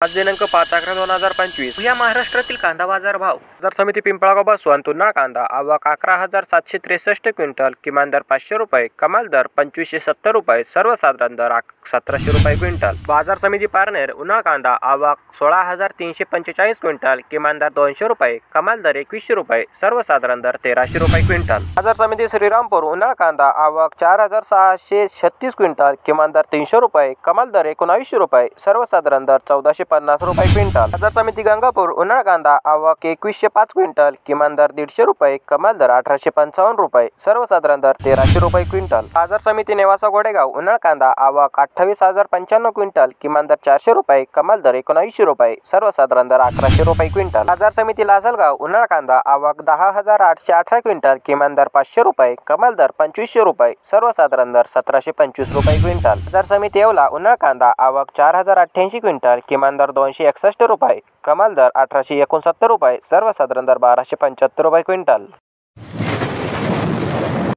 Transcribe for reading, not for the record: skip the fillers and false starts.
आज दिनांक 5/11/2025 या महाराष्ट्रातील कांदा बाजार भाव. बाजार समिती पिंपळगाव बसवंत उन्हाळ कांदा आवक 11,763 क्विंटल, किमान दर 500 रुपये, कमाल दर 2570 रुपये, सर्वसाधारण दर 1700 रुपये क्विंटल. बाजार समिती पारनेर उन्हाळ कांदा आवक 16,345 क्विंटल, किमान दर 200 रुपये, कमाल दर 2100 रुपये, सर्वसाधारण दर 1300 रुपये क्विंटल. बाजार समिती श्रीरामपूर उन्हाळ कांदा आवक 4,636 क्विंटल, किमान दर 300 रुपये, कमाल दर 1900 रुपये, सर्वसाधारण दर 1450 रुपये क्विंटल. बाजार समिती गंगापूर उन्हाळ कांदा आवक 2105 क्विंटल, किमान दर 150 रुपये, कमाल दर 1855 रुपये, सर्वसाधारण दर 1300 रुपये क्विंटल. बाजार समिती नेवासा गोडेगाव उन्हाळ कांदा आवक 28,095 क्विंटल, किमान दर 400 रुपये, कमाल दर 1900 रुपये, सर्वसाधारण दर 1100 रुपये क्विंटल. बाजार समिती लासलगाव उन्हाळ कांदा आवक 10,818 क्विंटल, किमान दर 500 रुपये, कमाल दर 2500 रुपये, सर्वसाधारण दर 1725 रुपये क्विंटल. बाजार समिती येवला उन्हाळ कांदा आवक 4,088 क्विंटल, किमान दर 261 रुपये, कमाल दर 1869 रुपये, सर्वसाधारण दर 1275 रुपये क्विंटल.